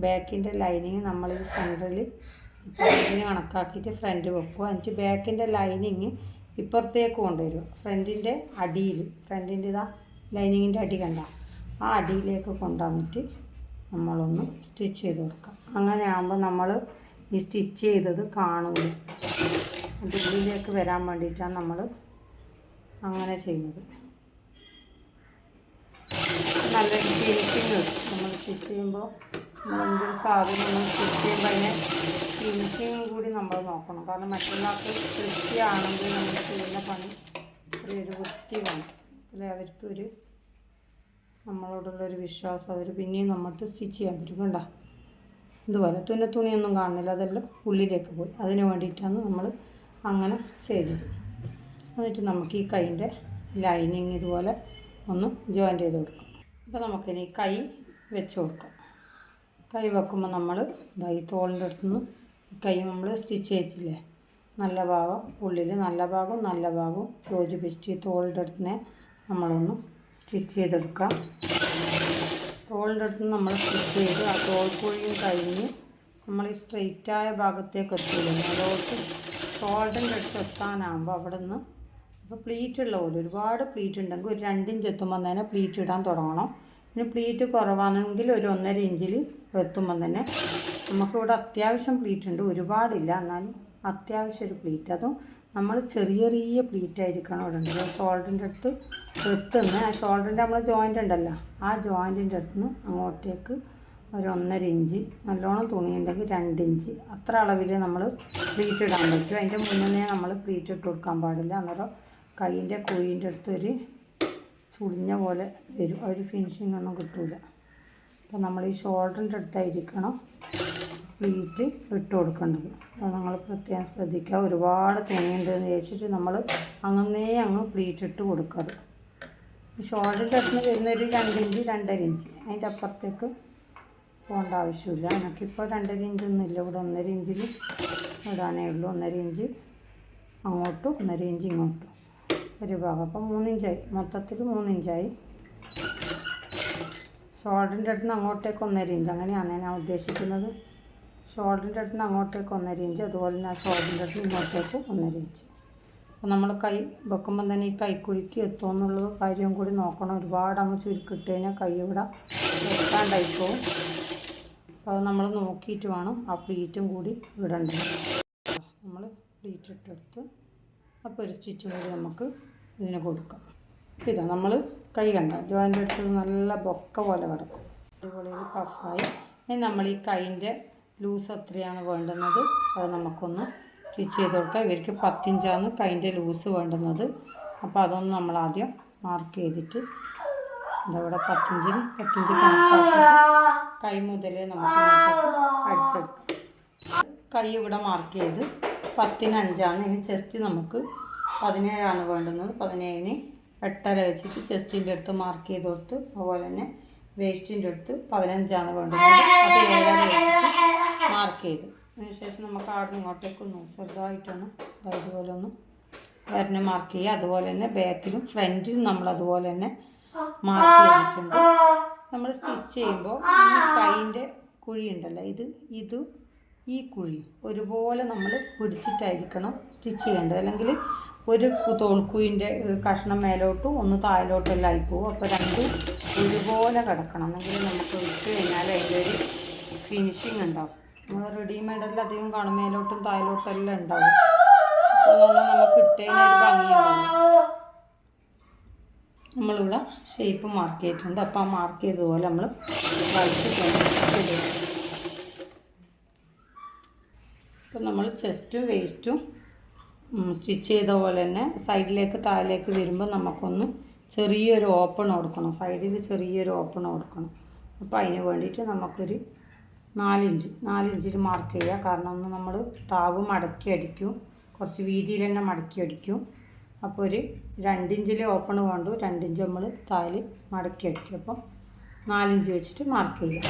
ബാക്കിൻ്റെ ലൈനിങ് നമ്മൾ ഈ സെൻറ്ററിൽ ഇതിന് കണക്കാക്കിയിട്ട് ഫ്രണ്ട് വെക്കുക. എന്നിട്ട് ബാക്കിൻ്റെ ലൈനിങ് ഇപ്പുറത്തേക്ക് കൊണ്ടുവരും. ഫ്രണ്ടിൻ്റെ അടിയിൽ, ഫ്രണ്ടിൻ്റെ ഇതാ ലൈനിങ്ങിൻ്റെ അടി കണ്ട ആ അടിയിലേക്ക് കൊണ്ടുവന്നിട്ട് നമ്മളൊന്ന് സ്റ്റിച്ച് ചെയ്ത് കൊടുക്കാം. അങ്ങനെ ആകുമ്പോൾ നമ്മൾ ഈ സ്റ്റിച്ച് ചെയ്തത് കാണില്ല. ഉള്ളിലേക്ക് വരാൻ വേണ്ടിയിട്ടാണ് നമ്മൾ അങ്ങനെ ചെയ്യുന്നത്. നല്ല ഫിനിഷിങ് വരും. നമ്മൾ സ്റ്റിച്ച് ചെയ്യുമ്പോൾ നമ്മളെന്തൊരു സാധനം നമ്മൾ സ്റ്റിച്ച് ചെയ്യുമ്പോൾ അതിനെ ഫിനിഷിങ് കൂടി നമ്മൾ നോക്കണം. കാരണം മറ്റുള്ളവർക്ക് വൃത്തിയാണെങ്കിൽ നമ്മൾ ചെയ്യുന്ന പണി ഒരു വൃത്തി വേണം. അല്ലെ അവർക്കൊരു നമ്മളോടുള്ളൊരു വിശ്വാസം, അവർ പിന്നെയും നമ്മൾക്ക് സ്റ്റിച്ച് ചെയ്യാൻ പറ്റും. കണ്ടോ ഇതുപോലെ തുണിയൊന്നും കാണുന്നില്ല, അതെല്ലാം ഉള്ളിലേക്ക് പോയി. അതിന് വേണ്ടിയിട്ടാണ് നമ്മൾ അങ്ങനെ ചെയ്തത്. എന്നിട്ട് നമുക്ക് ഈ കൈൻ്റെ ലൈനിങ് ഇതുപോലെ ഒന്ന് ജോയിൻ്റ് ചെയ്ത് കൊടുക്കാം. അപ്പോൾ നമുക്കിനി കൈ വെച്ച് കൊടുക്കാം. കൈ വെക്കുമ്പോൾ നമ്മൾ ഈ തോളിൻ്റെ അടുത്തുനിന്ന് കൈ നമ്മൾ സ്റ്റിച്ച് ചെയ്തില്ലേ, നല്ല ഭാഗം ഉള്ളിൽ നല്ല ഭാഗവും യോജിപ്പിച്ചിട്ട് ഈ തോളിൻ്റെ അടുത്തിനെ നമ്മളൊന്ന് സ്റ്റിച്ച് ചെയ്തെടുക്കാം. തോളിൻ്റെ അടുത്ത് നമ്മൾ സ്റ്റിച്ച് ചെയ്ത് ആ തോൾക്കുഴിയും കഴിഞ്ഞ് നമ്മൾ ഈ സ്ട്രെയിറ്റായ ഭാഗത്തേക്ക് എത്തില്ല, അതോട്ട് ഷോൾഡറിൻ്റെ അടുത്ത് എത്താനാകുമ്പോൾ അവിടെ നിന്ന് ഇപ്പോൾ പ്ലീറ്റ് ഉള്ള പോലെ ഒരുപാട് പ്ലീറ്റ് ഉണ്ടെങ്കിൽ ഒരു 2 ഇഞ്ച് എത്തുമ്പോൾ തന്നെ പ്ലീറ്റ് ഇടാൻ തുടങ്ങണം. ഇനി പ്ലീറ്റ് കുറവാണെങ്കിൽ ഒരു 1.5 ഇഞ്ചിൽ എത്തുമ്പം തന്നെ നമുക്കിവിടെ അത്യാവശ്യം പ്ലീറ്റ് ഉണ്ട്, ഒരുപാടില്ല, എന്നാലും അത്യാവശ്യം ഒരു പ്ലീറ്റ്. അതും നമ്മൾ ചെറിയ പ്ലീറ്റ് ആയിരിക്കണം ഇവിടെ ഉണ്ട്. ഷോൾഡറിൻ്റെ അടുത്ത് എത്തുന്ന ആ ഷോൾഡറിൻ്റെ നമ്മൾ ജോയിൻ്റ് ഉണ്ടല്ലോ, ആ ജോയിൻറ്റിൻ്റെ അടുത്ത് നിന്ന് അങ്ങോട്ടേക്ക് ഒരു 1.5 ഇഞ്ച്, നല്ലോണം തുണിയുണ്ടെങ്കിൽ 2 ഇഞ്ച്, അത്ര അളവിൽ നമ്മൾ പ്ലീറ്റ് ഇടാൻ പറ്റും. അതിൻ്റെ മുന്നേ നമ്മൾ പ്ലീറ്റ് ഇട്ട് കൊടുക്കാൻ പാടില്ല. അന്നേരം കൈയിൻ്റെ കുഴീൻ്റെ അടുത്ത് ഒരു ചുളിഞ്ഞ പോലെ വരും, ഒരു ഫിനിഷിംഗ് ഒന്നും കിട്ടില്ല. അപ്പോൾ നമ്മൾ ഈ ഷോൾഡറിൻ്റെ അടുത്തായിരിക്കണം പ്ലീറ്റ് ഇട്ട് കൊടുക്കേണ്ടത്. അത് നിങ്ങൾ പ്രത്യേകം ശ്രദ്ധിക്കുക. ഒരുപാട് തുണിയുണ്ടെന്ന് വിചാരിച്ചിട്ട് നമ്മൾ അങ്ങ് പ്ലീറ്റ് ഇട്ട് കൊടുക്കരുത്. ഷോൾഡറിൻ്റെ അടുത്ത് വരുന്നൊരു 2 ഇഞ്ച് 2.5 ഇഞ്ച്, അതിൻ്റെ അപ്പുറത്തേക്ക് പോകേണ്ട ആവശ്യമില്ല. എനിക്കിപ്പോൾ 2.5 ഇഞ്ചൊന്നും ഇല്ല, ഇവിടെ 1.5 ഇഞ്ചിൽ ഇടാനേ ഉള്ളൂ. 1.5 ഇഞ്ച് അങ്ങോട്ടും 1.5 ഇഞ്ച് ഇങ്ങോട്ടും ഒരു ഭാഗം. അപ്പോൾ 3 ഇഞ്ചായി, മൊത്തത്തിൽ 3 ഇഞ്ചായി. ഷോൾഡറിൻ്റെ അടുത്ത് നിന്ന് അങ്ങോട്ടേക്ക് 1.5 ഇഞ്ച്, അങ്ങനെയാണ് ഞാൻ ഉദ്ദേശിക്കുന്നത്. ഷോൾഡറിൻ്റെ അടുത്ത് നിന്ന് അങ്ങോട്ടേക്ക് 1.5 ഇഞ്ച്, അതുപോലെ തന്നെ ഷോൾഡറിൻ്റെ അടുത്ത് ഇങ്ങോട്ടേക്ക് 1.5 ഇഞ്ച്. അപ്പോൾ നമ്മൾ കൈ വെക്കുമ്പം തന്നെ ഈ കൈക്കുഴിക്ക് എത്തുമെന്നുള്ളത് കാര്യം കൂടി നോക്കണം. ഒരുപാട് അങ്ങ് ചുരുക്കിട്ട് കഴിഞ്ഞാൽ കൈ ഇവിടെ വെക്കാണ്ടായി പോകും. അപ്പോൾ അത് നമ്മൾ നോക്കിയിട്ട് വേണം ആ പ്ലീറ്റും കൂടി ഇടേണ്ടത്. നമ്മൾ പ്ലീറ്റ് ഇട്ടെടുത്ത് അപ്പോൾ ഒരു സ്റ്റിച്ചും കൂടി നമുക്ക് ഇതിന് കൊടുക്കാം. ഇതാ നമ്മൾ കൈ കണ്ട ജോയിൻ്റ് എടുത്തത് നല്ല ബൊക്ക പോലെ കിടക്കും. അടിപൊളി പഫായി. ഇനി നമ്മൾ ഈ കൈൻ്റെ ലൂസ് എത്രയാണ് വേണ്ടുന്നത് അത് നമുക്കൊന്ന് സ്റ്റിച്ച് ചെയ്ത് കൊടുക്കാം. ഇവർക്ക് 10 ഇഞ്ചാണ് കൈൻ്റെ ലൂസ് വേണ്ടുന്നത്. അപ്പോൾ അതൊന്ന് നമ്മളാദ്യം മാർക്ക് ചെയ്തിട്ട് ഇതവിടെ 10 ഇഞ്ച് കണക്കാക്കിയിട്ട് കൈ മുതലേ നമുക്ക് അടിച്ചെടുക്കാം. കൈ ഇവിടെ മാർക്ക് ചെയ്ത് 10-ന് 5ആണ്. ഇനി ചെസ്റ്റ് നമുക്ക് 17ആണ് വേണ്ടുന്നത്. 17-ന് 8.5 വെച്ചിട്ട് ചെസ്റ്റിൻ്റെ അടുത്ത് മാർക്ക് ചെയ്ത് കൊടുത്ത് അതുപോലെ തന്നെ വേസ്റ്റിൻ്റെ അടുത്ത് 15ആണ് വേണ്ടുന്നത്. അത് 7.5 വെച്ചിട്ട് മാർക്ക് ചെയ്ത് അതിനുശേഷം നമുക്ക് അവിടെ നിന്ന് ഇങ്ങോട്ടേക്കൊന്ന് ചെറുതായിട്ടൊന്ന് ഇതുപോലെ ഒന്ന് വരനെ മാർക്ക് ചെയ്യുക. അതുപോലെ തന്നെ ബാക്കിലും ഫ്രണ്ടിലും നമ്മൾ അതുപോലെ തന്നെ മാർക്ക് ചെയ്തിട്ടുണ്ട്. നമ്മൾ സ്റ്റിച്ച് ചെയ്യുമ്പോൾ ഈ കൈൻ്റെ കുഴി ഉണ്ടല്ലോ ഇത് ഈ കുഴി ഒരുപോലെ നമ്മൾ പിടിച്ചിട്ടായിരിക്കണം സ്റ്റിച്ച് ചെയ്യേണ്ടത്. അല്ലെങ്കിൽ ഒരു തോൾക്കുഴിൻ്റെ കഷ്ണം മേലോട്ടും ഒന്ന് താഴോട്ടും എല്ലാം ആയിപ്പോവും. അപ്പോൾ രണ്ടും ഒരുപോലെ കിടക്കണം. എന്നെങ്കിൽ നമുക്ക് ഇട്ട് കഴിഞ്ഞാൽ അതിൻ്റെ ഒരു ഫിനിഷിങ് ഉണ്ടാവും. നമ്മൾ റെഡിമെയ്ഡെല്ലാം അധികം കാണും മേലോട്ടും താഴോട്ടും എല്ലാം ഉണ്ടാവും. അപ്പോൾ നമുക്ക് ഇട്ടതിനൊരു ഭംഗിയുണ്ടാവും. നമ്മളിവിടെ ഷേപ്പ് മാർക്ക് ചെയ്തിട്ടുണ്ട്. അപ്പോൾ ആ മാർക്ക് ചെയ്തതുപോലെ നമ്മൾ വരച്ചിട്ടുണ്ട്. ഇപ്പം നമ്മൾ ചെസ്റ്റും വേസ്റ്റും സ്റ്റിച്ച് ചെയ്ത പോലെ തന്നെ സൈഡിലേക്ക് താഴേക്ക് വരുമ്പോൾ നമുക്കൊന്ന് ചെറിയൊരു ഓപ്പൺ കൊടുക്കണം. സൈഡിൽ ചെറിയൊരു ഓപ്പൺ കൊടുക്കണം. അപ്പോൾ അതിന് വേണ്ടിയിട്ട് നമുക്കൊരു 4 ഇഞ്ചിൽ മാർക്ക് ചെയ്യുക. കാരണം ഒന്ന് നമ്മൾ താവ് മടക്കി അടിക്കും, കുറച്ച് വീതിയിൽ തന്നെ മടക്കി അടിക്കും. അപ്പോൾ ഒരു 2 ഇഞ്ചിൽ ഓപ്പൺ വേണ്ടു, 2 ഇഞ്ച് നമ്മൾ താഴെ മടക്കി അടിക്കും. അപ്പോൾ 4 ഇഞ്ച് വെച്ചിട്ട് മാർക്ക് ചെയ്യുക.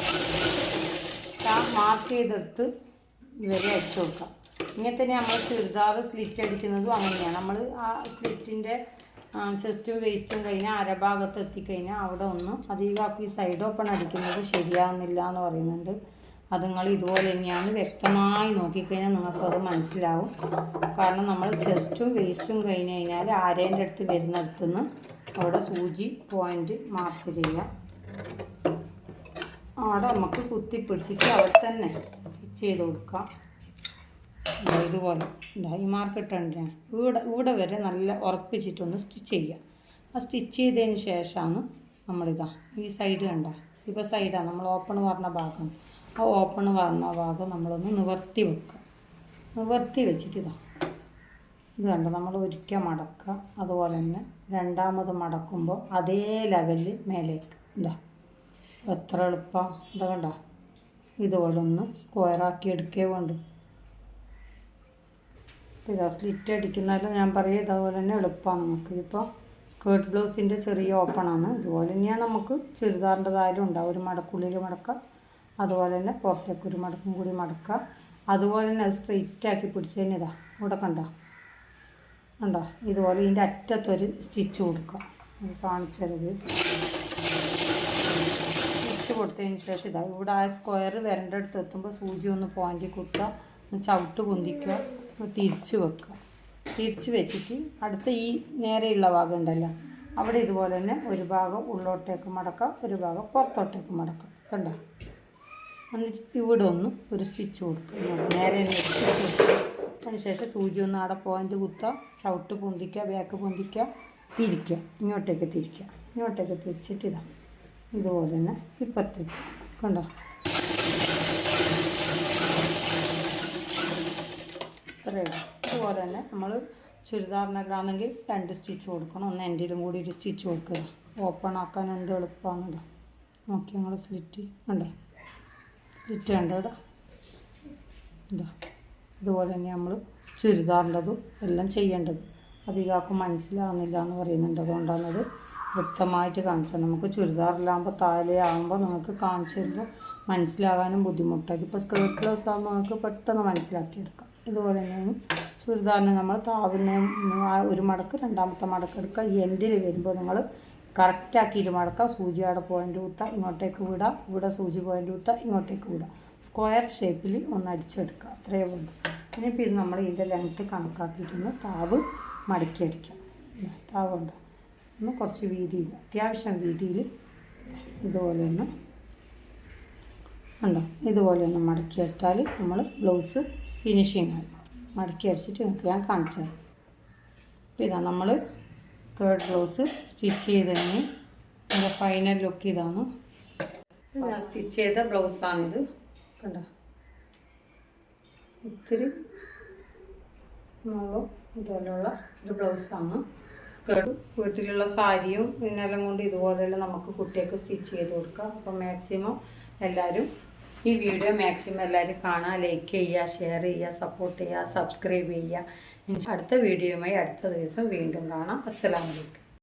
മാർക്ക് ചെയ്തെടുത്ത് ഇവരെ അടിച്ചു കൊടുക്കാം. ഇങ്ങനെ തന്നെ നമ്മൾ ചുരിദാർ സ്ലിറ്റ് അടിക്കുന്നതും അങ്ങനെയാണ്. നമ്മൾ ആ സ്ലിറ്റിൻ്റെ ചെസ്റ്റും വേസ്റ്റും കഴിഞ്ഞാൽ അരഭാഗത്ത് എത്തിക്കഴിഞ്ഞാൽ അവിടെ ഒന്ന് അധികമാക്കി സൈഡ് ഓപ്പൺ അടിക്കുന്നത് ശരിയാകുന്നില്ല എന്ന് പറയുന്നുണ്ട്. അത് നിങ്ങൾ ഇതുപോലെ തന്നെയാണ് വ്യക്തമായി നോക്കിക്കഴിഞ്ഞാൽ നിങ്ങൾക്കത് മനസ്സിലാവും. കാരണം നമ്മൾ ചെസ്റ്റും വേസ്റ്റും കഴിഞ്ഞ് കഴിഞ്ഞാൽ ആരേൻ്റെ അടുത്ത് വരുന്നിടത്തു നിന്ന് അവിടെ സൂചി പോയിൻ്റ് മാർക്ക് ചെയ്യാം. അവിടെ നമുക്ക് കുത്തി പിടിച്ചിട്ട് അവിടെ തന്നെ സ്റ്റിച്ച് ചെയ്ത് കൊടുക്കാം. ഇതുപോലെ ഈ മാർക്ക് ഇട്ടുണ്ട് ഇവിടെ വരെ നല്ല ഉറപ്പിച്ചിട്ടൊന്ന് സ്റ്റിച്ച് ചെയ്യുക. ആ സ്റ്റിച്ച് ചെയ്തതിന് ശേഷമാണ് നമ്മളിതാ ഈ സൈഡ് കണ്ട ഇപ്പോൾ സൈഡാണ് നമ്മൾ ഓപ്പൺ പറഞ്ഞ ഭാഗം. ആ ഓപ്പൺ പറഞ്ഞ ഭാഗം നമ്മളൊന്ന് നിവർത്തി വെക്കുക. നിവർത്തി വെച്ചിട്ട് ഇത് കണ്ട നമ്മൾ ഒരിക്കൽ മടക്കുക. അതുപോലെ തന്നെ രണ്ടാമത് മടക്കുമ്പോൾ അതേ ലെവലിൽ മേലേക്ക് എത്ര എളുപ്പം ഇതാ കണ്ട ഇതുപോലെ ഒന്ന് സ്ക്വയറാക്കി എടുക്കേ വേണ്ടു. ഇതാ സ്ലിറ്റ് അടിക്കുന്നതെല്ലാം ഞാൻ പറയുക ഇതുപോലെ തന്നെ എളുപ്പമാണ് നമുക്ക്. ഇപ്പോൾ സ്കേർട്ട് ബ്ലൗസിൻ്റെ ചെറിയ ഓപ്പണാണ്. ഇതുപോലെ തന്നെയാണ് നമുക്ക് ചുരിദാറിൻ്റെതായാലും ഉണ്ടാവും. ഒരു മടക്കുള്ളിൽ മടക്കുക, അതുപോലെ തന്നെ പുറത്തേക്ക് ഒരു മടക്കും കൂടി മടക്കുക. അതുപോലെ തന്നെ അത് സ്ട്രെയിറ്റ് ആക്കി പിടിച്ച് തന്നെ ഇതാ ഇവിടെ കണ്ടോ ഇതുപോലെ ഇതിൻ്റെ അറ്റത്തൊരു സ്റ്റിച്ച് കൊടുക്കുക. കാണിച്ചത് സ്റ്റിച്ച് കൊടുത്തതിന് ശേഷം ഇതാ ഇവിടെ ആ സ്ക്വയർ വരേണ്ട അടുത്ത് എത്തുമ്പോൾ സൂചി ഒന്ന് പോയിൻ്റ് കുത്തുക, ഒന്ന് ചവിട്ട് പൊന്തിക്കുക, തിരിച്ച് വെക്കുക. തിരിച്ച് വെച്ചിട്ട് അടുത്ത ഈ നേരെയുള്ള ഭാഗം ഉണ്ടല്ലോ അവിടെ ഇതുപോലെ തന്നെ ഒരു ഭാഗം ഉള്ളോട്ടേക്ക് മടക്കുക, ഒരു ഭാഗം പുറത്തോട്ടേക്ക് മടക്കുക. കണ്ടോ? എന്നിട്ട് ഇവിടെ ഒന്ന് ഒരു സ്റ്റിച്ച് കൊടുക്കുക. നേരെ സ്റ്റിച്ച് കൊടുക്കുക. അതിനുശേഷം സൂചി ഒന്ന് അവിടെ പോയിൻ്റ് കുത്തുക, ചവിട്ട് പൊന്തിക്കുക, ബാക്ക് പൊന്തിക്കുക, തിരിക്കുക, ഇങ്ങോട്ടേക്ക് തിരിക്കുക. ഇങ്ങോട്ടേക്ക് തിരിച്ചിട്ട് ഇതാ ഇതുപോലെ തന്നെ ഇപ്പുറത്തേക്ക് കണ്ടോ? ഇത്രയും ഇതുപോലെ തന്നെ നമ്മൾ ചുരിദാറിനെല്ലാണെങ്കിൽ 2 സ്റ്റിച്ച് കൊടുക്കണം. ഒന്ന് എൻ്റെയിലും കൂടി ഒരു സ്റ്റിച്ച് കൊടുക്കുക. ഓപ്പൺ ആക്കാൻ എന്ത് എളുപ്പമാണെന്നോ നോക്കി ഞങ്ങൾ സ്ലിറ്റ് കണ്ടോ? സ്ലിറ്റ് കണ്ടോ ഇവിടെ എന്താ ഇതുപോലെ തന്നെ നമ്മൾ ചുരിദാറിൻ്റെതും എല്ലാം ചെയ്യേണ്ടത്. അധികം മനസ്സിലാവുന്നില്ല എന്ന് പറയുന്നുണ്ട്. അതുകൊണ്ടാണത് വ്യക്തമായിട്ട് കാണിച്ചത്. നമുക്ക് ചുരിദാറിലാകുമ്പോൾ താഴെയാകുമ്പോൾ നിങ്ങൾക്ക് കാണിച്ചു തരുമ്പോൾ മനസ്സിലാകാനും ബുദ്ധിമുട്ടാണ്. ഇതിപ്പോൾ സ്കേർട്ട് ബ്ലൗസ് ആകുമ്പോൾ നമുക്ക് പെട്ടെന്ന് മനസ്സിലാക്കിയെടുക്കാം. ഇതുപോലെ തന്നെയാണ് ചുരിദാറിന് നമ്മൾ താവുന്ന ഒരു മടക്ക്, രണ്ടാമത്തെ മടക്ക് എടുക്കുക. എൻഡിൽ വരുമ്പോൾ നിങ്ങൾ കറക്റ്റാക്കിയിട്ട് മടക്കുക. സൂചി അവിടെ പോയിൻ്റ് കുത്തുക, ഇങ്ങോട്ടേക്ക് വിടുക, ഇവിടെ സൂചി പോയിൻ്റ് കുത്തുക, ഇങ്ങോട്ടേക്ക് വിടുക. സ്ക്വയർ ഷേപ്പിൽ ഒന്ന് അടിച്ചെടുക്കുക. അത്രയേ ഉള്ളൂ. ഇനിയിപ്പോൾ ഇത് നമ്മൾ ഇതിൻ്റെ ലെങ്ത്ത് കണക്കാക്കിയിട്ടൊന്ന് താവ് മടക്കി അടിക്കാം. താവുണ്ട് ഒന്ന് കുറച്ച് വീതിയിൽ, അത്യാവശ്യം വീതിയിൽ ഇതുപോലെ ഒന്ന് ഉണ്ടോ ഇതുപോലെ ഒന്ന് മടക്കി എടുത്താൽ നമ്മൾ ബ്ലൗസ് ഫിനിഷിങ് ആയി. മടക്കി അടിച്ചിട്ട് നിങ്ങൾക്ക് ഞാൻ കാണിച്ചു തരാം. അപ്പോൾ ഇതാ നമ്മൾ കേർഡ് ബ്ലൗസ് സ്റ്റിച്ച് ചെയ്ത് കഴിഞ്ഞ് അതിൻ്റെ ഫൈനൽ ലുക്ക് ഇതാണ്. ഞാൻ സ്റ്റിച്ച് ചെയ്ത ബ്ലൗസാണിത്. കണ്ടോ ഇത്തിരി മുകളും ഇതുപോലെയുള്ള ഒരു ബ്ലൗസാണ്. സ്കേർട്ട് വീട്ടിലുള്ള സാരിയും പിന്നെല്ലാം കൊണ്ട് ഇതുപോലെയുള്ള നമുക്ക് കുട്ടികൾക്ക് സ്റ്റിച്ച് ചെയ്ത് കൊടുക്കാം. അപ്പോൾ മാക്സിമം എല്ലാവരും ഈ വീഡിയോ മാക്സിമം എല്ലാവരും കാണുക, ലൈക്ക് ചെയ്യുക, ഷെയർ ചെയ്യുക, സപ്പോർട്ട് ചെയ്യുക, സബ്സ്ക്രൈബ് ചെയ്യുക. അടുത്ത വീഡിയോയുമായി അടുത്ത ദിവസം വീണ്ടും കാണാം. അസ്സലാമു അലൈക്കും.